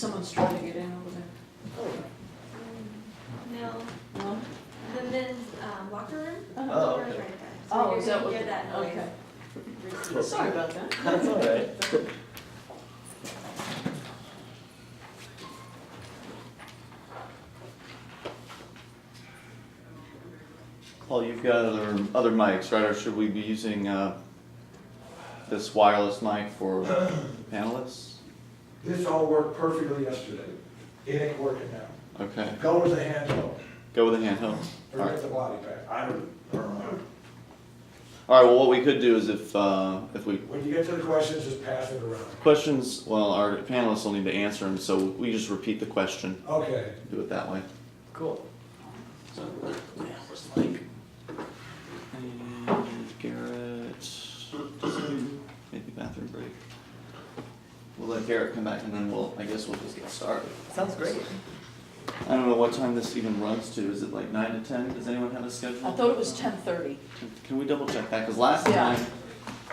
Someone's trying to get in over there. No, No? the men's locker room. Oh, Doors okay. right there. So Oh, you're is that gonna what? hear that noise. Okay. Sorry about that. That's all right. Paul, you've got other mics, right? Or should we be using this wireless mic for panelists? This all worked perfectly yesterday. It ain't working now. Okay. Go with the handheld, Go with a handheld. All forget right. the body pack. I don't know. All right. Well, what we could do is if we When you get to the questions, just pass it around. questions, well, our panelists will need to answer them, so we just repeat the question. Okay. Do it that way. Cool. So, and Garret, maybe bathroom break. We'll let Garret come back and then I guess we'll just get started. Sounds great. I don't know what time this even runs to. Is it like 9 to 10? Does anyone have a schedule? I thought it was 10:30. Can we double check that? Because last Yeah. time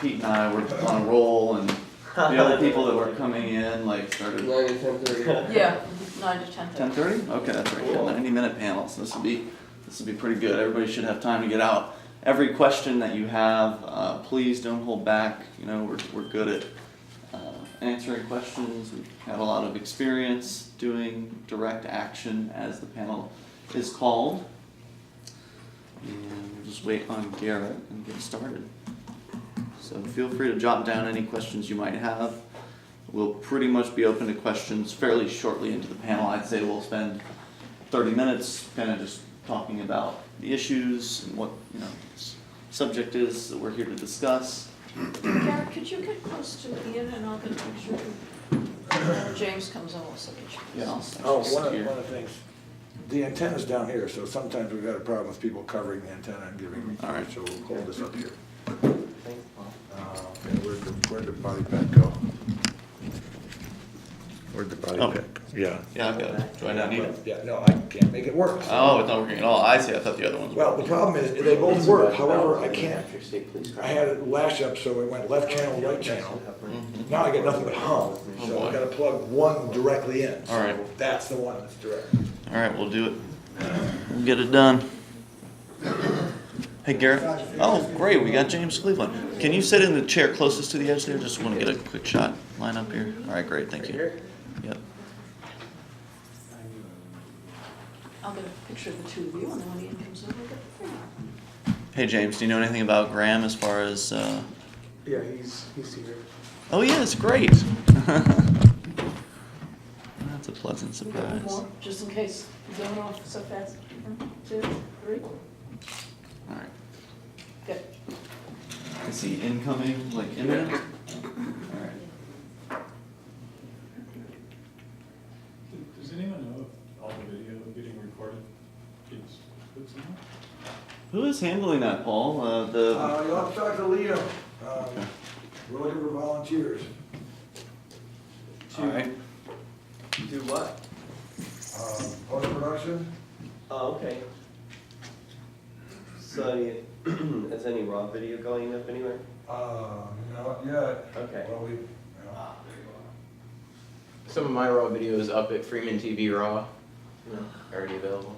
Pete and I were on a roll and the other people that were coming in like started 9 to 10:30. Yeah, 9 to 10:30. 10:30? Okay, that's right. Cool. 90-minute panel. So this will be pretty good. Everybody should have time to get out. Every question that you have, please don't hold back. You know, we're good at answering questions. We've had a lot of experience doing direct action as the panel is called. And we'll just wait on Garret and get started. So feel free to jot down any questions you might have. We'll pretty much be open to questions fairly shortly into the panel. I'd say we'll spend 30 minutes kind of just talking about the issues and what this subject is that we're here to discuss. Garret, could you get close to Ian and I'll get a picture? James comes in also. Yeah. Oh, one of the things, the antenna's down here, so sometimes we've got a problem with people covering the antenna and giving me. All right. So we'll hold this up here. Thanks, Paul. Okay, where'd the body pack go? Where'd the body Oh. pack? Yeah. Yeah, I've got it. Do I not need it? Yeah, no, I can't make it work. Oh, it's not working at all. I see. I thought the other ones were. Well, the problem is, they both work, however, I can't, I had it lash up, so it went left channel, right channel. Mhm. Now I got nothing but hum, so boy. I gotta plug one directly in. All right. So that's the one that's direct. All right, we'll do it. We'll get it done. Hey, Garret. Oh, great. We got James Cleveland. Can you sit in the chair closest to the edge there? Just want to get a quick shot. Line up here. All right, great. Thank you. Yep. I'll get a picture of the two of you and then when Ian comes over, we'll get the three. Hey, James. Do you know anything about Graham as far as? Yeah, he's here. Oh, yes. Great. That's a pleasant We got one surprise. more, just in case you're going off so fast. 1, 2, 3. All right. Good. I see incoming, like imminent. All right. Does anyone know if all the video getting recorded gets put somewhere? Who is handling that, Paul? You'll have to talk to Liam. Okay. We're looking for volunteers. All right. Do what? Post-production? Oh, okay. So, is any raw video going up anywhere? Not yet. Okay. Well, we, Some of my raw videos up at Freeman TV Raw, No. already available.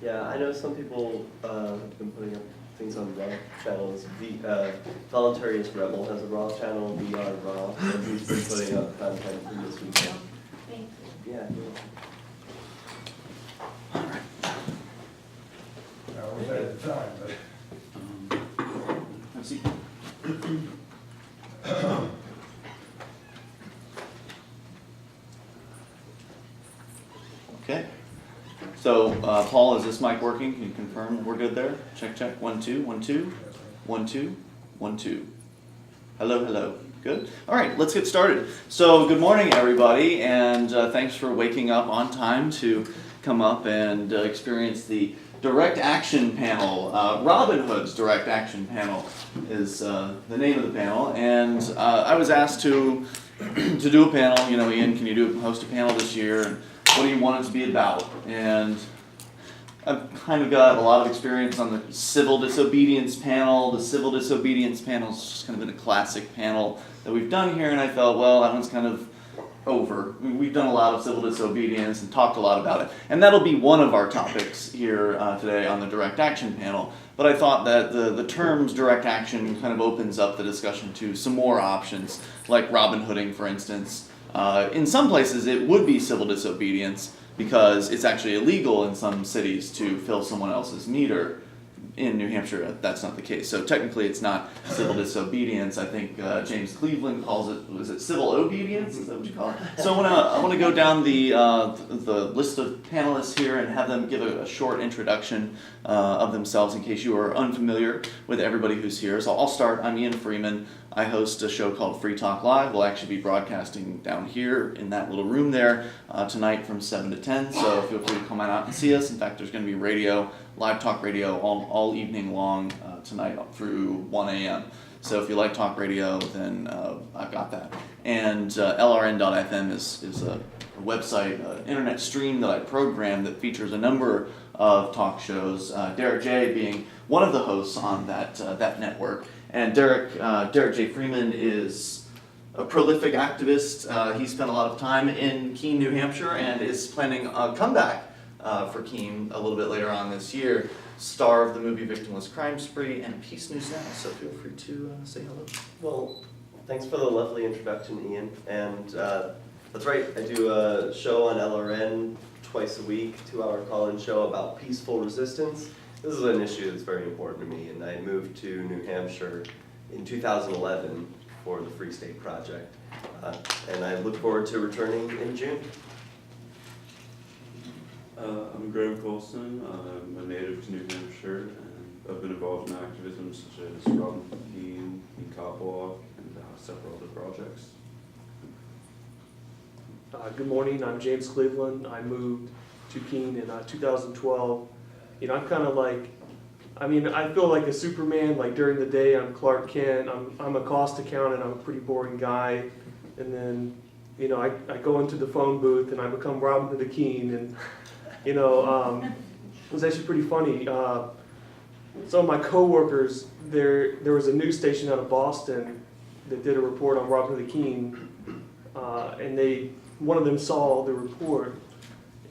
Yeah, I know some people have been putting up things on raw channels. Voluntarist Rebel has a raw channel, VR Raw, and he's been putting up content from this weekend. Thank you. Yeah. we said at the time, but. I see. Okay. So, Paul, is this mic working? Can you confirm we're good there? Check, check. 1, 2, 1, 2. 1, 2, 1, 2. Hello, hello. Good. All right, let's get started. So, good morning, everybody, and thanks for waking up on time to come up and experience the Direct Action Panel. Robin Hood's Direct Action Panel is the name of the panel, and I was asked to do a panel. You know, Ian, can you host a panel this year? And what do you want it to be about? And I've kind of got a lot of experience on the civil disobedience panel. The civil disobedience panel is just kind of been a classic panel that we've done here, and I felt, well, that one's kind of over. We've done a lot of civil disobedience and talked a lot about it. And that'll be one of our topics here today on the direct action panel. But I thought that the terms direct action kind of opens up the discussion to some more options, like Robin Hooding, for instance. In some places, it would be civil disobedience because it's actually illegal in some cities to fill someone else's meter. In New Hampshire, that's not the case. So technically, it's not civil disobedience. I think James Cleveland calls it, was it civil obedience? Is that what you call it? So I want to go down the list of panelists here and have them give a short introduction of themselves in case you are unfamiliar with everybody who's here. So I'll start. I'm Ian Freeman. I host a show called Free Talk Live. We'll actually be broadcasting down here in that little room there tonight from 7 to 10. So feel free to come on out and see us. In fact, there's going to be radio, live talk radio all evening long tonight up through 1 a.m. So if you like talk radio, then I've got that. And LRN.FM is a website, internet stream that I program that features a number of talk shows. Derrick J being one of the hosts on that network. And Derrick J. Freeman is a prolific activist. He spent a lot of time in Keene, New Hampshire, and is planning a comeback for Keene a little bit later on this year. Star of the movie Victimless Crime Spree and Peace News Now. So feel free to say hello. Well, thanks for the lovely introduction, Ian. And that's right, I do a show on LRN twice a week, 2-hour call-in show about peaceful resistance. This is an issue that's very important to me, and I moved to New Hampshire in 2011 for the Free State Project. And I look forward to returning in June. I'm Graham Colson. I'm a native to New Hampshire, and I've been involved in activism such as Robin Keene, Copwalk, and several other projects. Good morning, I'm James Cleveland. I moved to Keene in 2012. You know, I'm kind of like, I feel like a Superman. Like during the day, I'm Clark Kent. I'm a cost accountant. I'm a pretty boring guy. And then, you know, I go into the phone booth and I become Robin Hood of Keene. And, you know, it was actually pretty funny. Some of my coworkers, there was a news station out of Boston that did a report on Robin Hood of Keene. And one of them saw the report.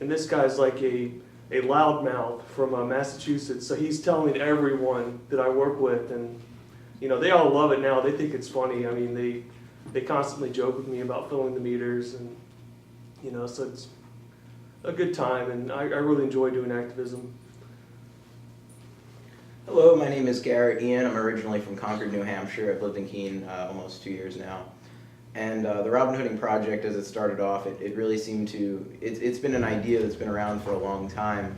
And this guy's like a loudmouth from Massachusetts, so he's telling everyone that I work with, and you know they all love it now. They think it's funny. I mean, they constantly joke with me about filling the meters, and you know, so it's a good time, and I really enjoy doing activism. Hello, my name is Garret Ian. I'm originally from Concord, New Hampshire. I've lived in Keene almost 2 years now. And the Robin Hooding project, as it started off, it really seemed to, it's been an idea that's been around for a long time,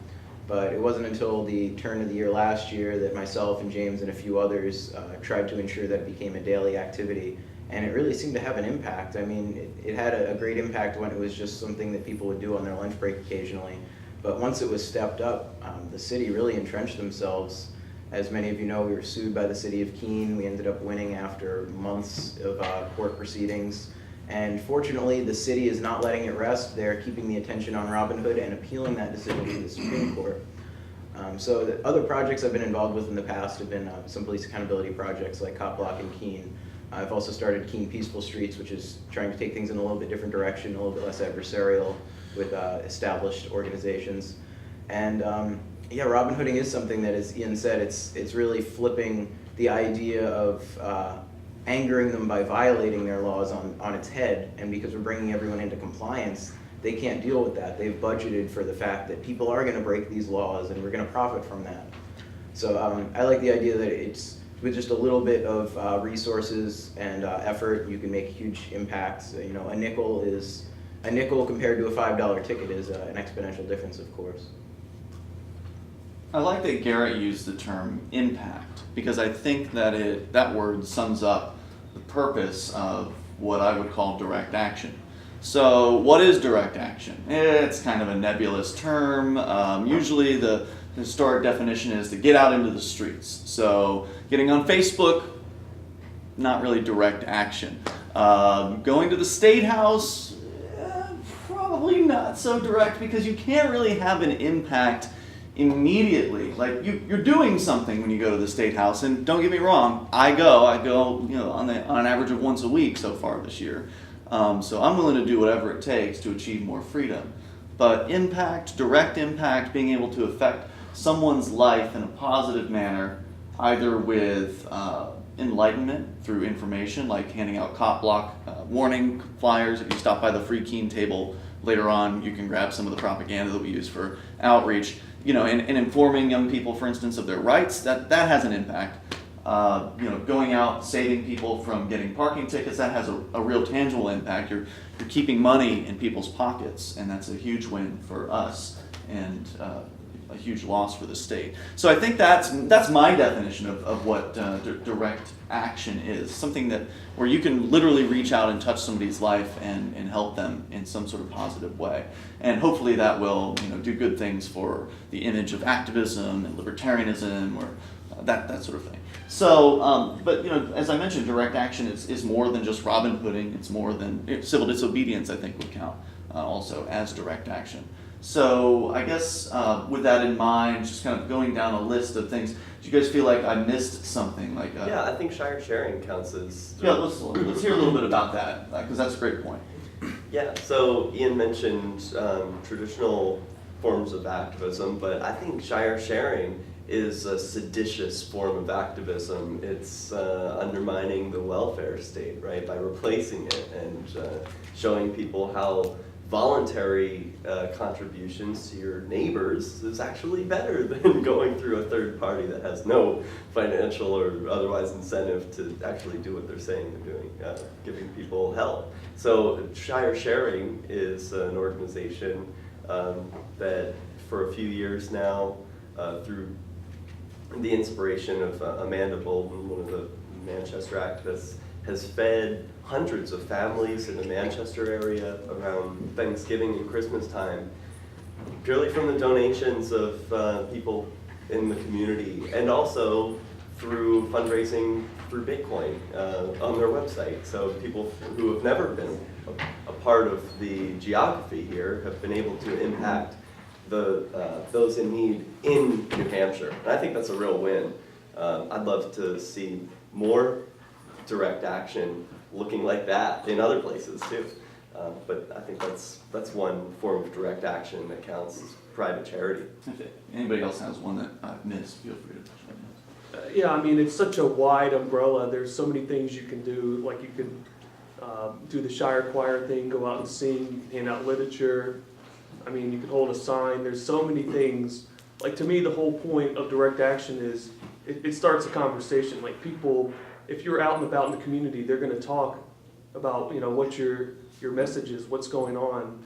but it wasn't until the turn of the year last year that myself and James and a few others tried to ensure that it became a daily activity, and it really seemed to have an impact. I mean, it had a great impact when it was just something that people would do on their lunch break occasionally, but once it was stepped up, the city really entrenched themselves. As many of you know, we were sued by the city of Keene. We ended up winning after months of court proceedings. And fortunately, the city is not letting it rest. They're keeping the attention on Robin Hood and appealing that decision to the Supreme Court. So the other projects I've been involved with in the past have been some police accountability projects like Cop Block and Keene. I've also started Keene Peaceful Streets, which is trying to take things in a little bit different direction, a little bit less adversarial with established organizations. And yeah, Robin Hooding is something that, as Ian said, it's really flipping the idea of angering them by violating their laws on its head. And because we're bringing everyone into compliance, they can't deal with that. They've budgeted for the fact that people are going to break these laws, and we're going to profit from that. So I like the idea that it's with just a little bit of resources and effort, you can make huge impacts. You know, a nickel compared to a $5 ticket is an exponential difference, of course. I like that Garret used the term impact, because I think that that word sums up the purpose of what I would call direct action. So what is direct action? It's kind of a nebulous term. Usually the historic definition is to get out into the streets. So getting on Facebook, not really direct action. Going to the State House, probably not so direct, because you can't really have an impact immediately. Like you're doing something when you go to the State House, and don't get me wrong, I go, you know, on an average of once a week so far this year. So I'm willing to do whatever it takes to achieve more freedom. But impact, direct impact, being able to affect someone's life in a positive manner, either with enlightenment through information, like handing out cop block warning flyers. If you stop by the Free Keene table later on, you can grab some of the propaganda that we use for outreach. And informing young people, for instance, of their rights, that has an impact. Going out, saving people from getting parking tickets, that has a real tangible impact. You're keeping money in people's pockets, and that's a huge win for us, and a huge loss for the state. So I think that's my definition of what direct action is. Something where you can literally reach out and touch somebody's life and help them in some sort of positive way. And hopefully that will do good things for the image of activism and libertarianism or that sort of thing. So, but as I mentioned, direct action is more than just Robin Hooding. It's more than civil disobedience. I think would count also as direct action. So I guess with that in mind, just kind of going down a list of things. Do you guys feel like I missed something? Yeah, I think Shire sharing counts as. Yeah, let's hear a little bit about that because that's a great point. Yeah. So Ian mentioned traditional forms of activism, but I think Shire sharing is a seditious form of activism. It's undermining the welfare state, right, by replacing it and showing people how voluntary contributions to your neighbors is actually better than going through a third party that has no financial or otherwise incentive to actually do what they're saying they're doing, giving people help. So Shire Sharing is an organization that for a few years now, through the inspiration of Amanda Bolden, one of the Manchester activists, has fed hundreds of families in the Manchester area around Thanksgiving and Christmas time, purely from the donations of people in the community, and also through fundraising through Bitcoin on their website. So people who have never been a part of the geography here have been able to impact those in need in New Hampshire. And I think that's a real win. I'd love to see more direct action looking like that in other places too. But I think that's one form of direct action that counts as private charity. If anybody else has one that I've missed, feel free to touch on it. Yeah, I mean, it's such a wide umbrella. There's so many things you can do. Like you can do the Shire Choir thing, go out and sing, you can hand out literature. I mean, you can hold a sign. There's so many things. Like to me, the whole point of direct action is it starts a conversation. Like people, if you're out and about in the community, they're going to talk about what your message is, what's going on,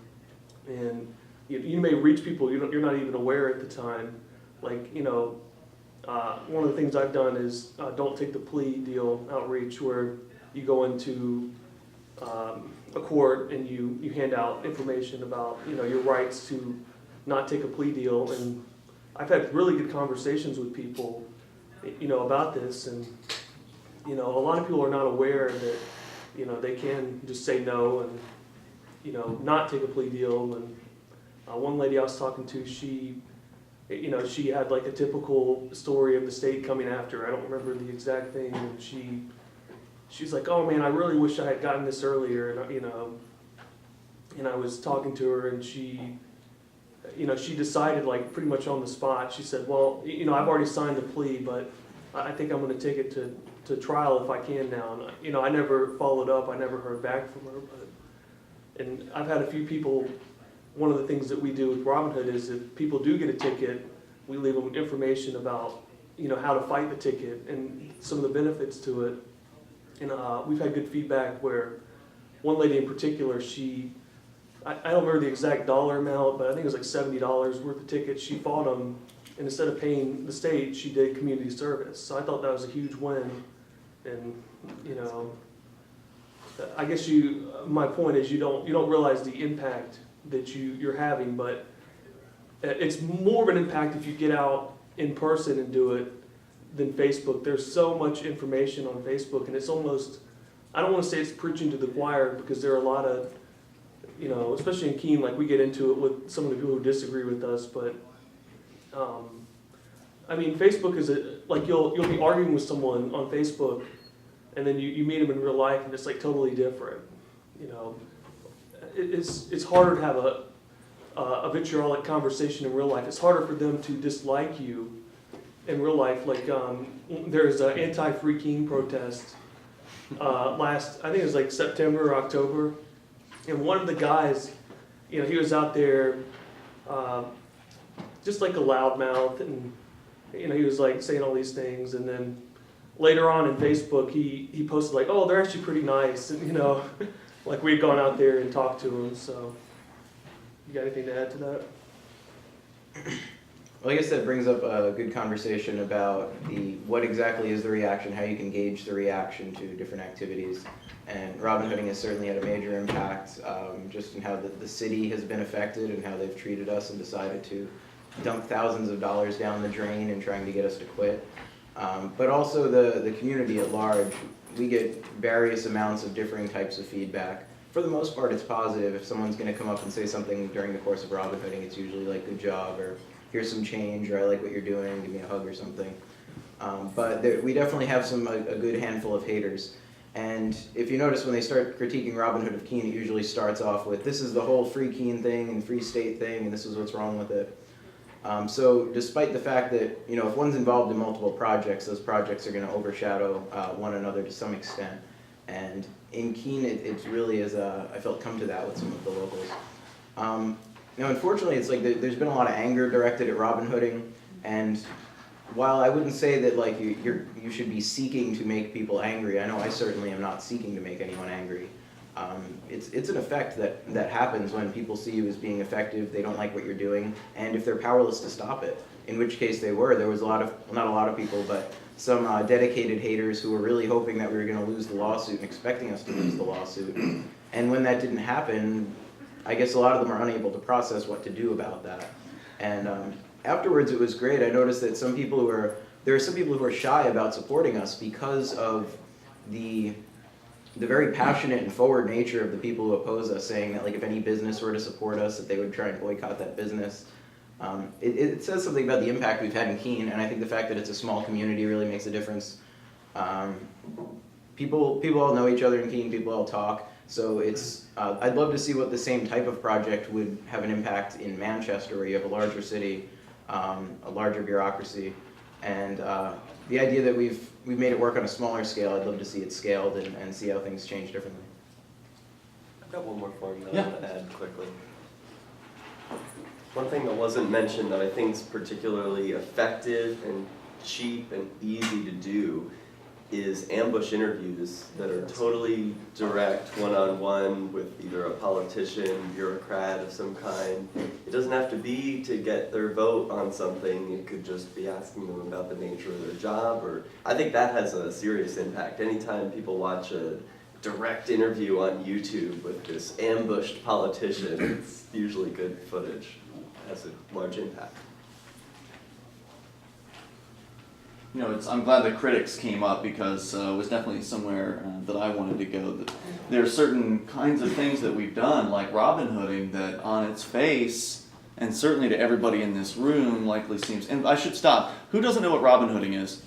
and you may reach people you're not even aware at the time. Like one of the things I've done is don't take the plea deal outreach, where you go into a court and you hand out information about your rights to not take a plea deal. And I've had really good conversations with people about this, and a lot of people are not aware that they can just say no and not take a plea deal. And one lady I was talking to, she had like a typical story of the state coming after her. I don't remember the exact thing, and she's like, oh man, I really wish I had gotten this earlier. And I was talking to her, and she decided like pretty much on the spot. She said, well, I've already signed the plea, but I think I'm going to take it to trial if I can now. And I never followed up. I never heard back from her. And I've had a few people. One of the things that we do with Robin Hood is if people do get a ticket, we leave them information about how to fight the ticket and some of the benefits to it. And we've had good feedback where one lady in particular, I don't remember the exact dollar amount, but I think it was like $70 worth of tickets. She fought them, and instead of paying the state, she did community service. So I thought that was a huge win. And I guess my point is you don't realize the impact that you're having, but it's more of an impact if you get out in person and do it than Facebook. There's so much information on Facebook, and it's almost, I don't want to say it's preaching to the choir, because there are a lot of, especially in Keene, like we get into it with some of the people who disagree with us, but I mean, Facebook is like you'll be arguing with someone on Facebook, and then you meet them in real life, and it's like totally different. you know, it's harder to have a vitriolic conversation in real life. It's harder for them to dislike you in real life. Like there's an anti-Free Keene protest last, I think it was like September or October, and one of the guys, you know, he was out there just like a loudmouth, and you know, he was like saying all these things, and then later on in Facebook, he posted like, oh, they're actually pretty nice, and you know, like we had gone out there and talked to him. So, you got anything to add to that? Well, I guess that brings up a good conversation about what exactly is the reaction, how you can gauge the reaction to different activities. And Robin Hooding has certainly had a major impact just in how the city has been affected and how they've treated us and decided to dump thousands of dollars down the drain and trying to get us to quit. But also the community at large. We get various amounts of differing types of feedback. For the most part, it's positive. If someone's going to come up and say something during the course of Robin Hooding, it's usually like, good job, or here's some change, or I like what you're doing, give me a hug or something. But we definitely have a good handful of haters. And if you notice, when they start critiquing Robin Hood of Keene, it usually starts off with, this is the whole Free Keene thing and Free State thing, and this is what's wrong with it. So despite the fact that, you know, if one's involved in multiple projects, those projects are going to overshadow one another to some extent. And in Keene, it really is, I felt, come to that with some of the locals. Now, unfortunately, it's like there's been a lot of anger directed at Robin Hooding, and while I wouldn't say that like you should be seeking to make people angry, I know I certainly am not seeking to make anyone angry. It's an effect that happens when people see you as being effective, they don't like what you're doing, and if they're powerless to stop it, in which case there was a lot of, not a lot of people, but some dedicated haters who were really hoping that we were going to lose the lawsuit and expecting us to lose the lawsuit. And when that didn't happen, I guess a lot of them are unable to process what to do about that. And afterwards, it was great. I noticed that there are some people who are shy about supporting us because of the very passionate and forward nature of the people who oppose us, saying that like if any business were to support us, that they would try and boycott that business. It says something about the impact we've had in Keene, and I think the fact that it's a small community really makes a difference. People all know each other in Keene, people all talk, so it's, I'd love to see what the same type of project would have an impact in Manchester, where you have a larger city, a larger bureaucracy, and the idea that we've made it work on a smaller scale, I'd love to see it scaled and see how things change differently. I've got one more form that Yeah. I want to add quickly. One thing that wasn't mentioned that I think is particularly effective and cheap and easy to do is ambush interviews that are totally direct, one-on-one with either a politician, bureaucrat of some kind. It doesn't have to be to get their vote on something. It could just be asking them about the nature of their job, or I think that has a serious impact. Anytime people watch a direct interview on YouTube with this ambushed politician, it's usually good footage. It has a large impact. You know, I'm glad the critics came up, because it was definitely somewhere that I wanted to go. There are certain kinds of things that we've done, like Robin Hooding, that on its face, and certainly to everybody in this room, likely seems, and I should stop. Who doesn't know what Robin Hooding is?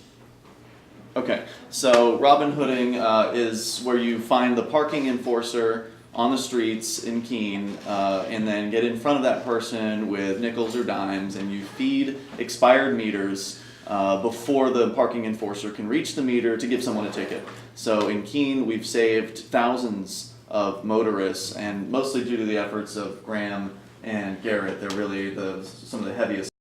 Okay, so Robin Hooding is where you find the parking enforcer on the streets in Keene, and then get in front of that person with nickels or dimes, and you feed expired meters before the parking enforcer can reach the meter to give someone a ticket. So in Keene, we've saved thousands of motorists, and mostly due to the efforts of Graham and Garret. They're really some of the heaviest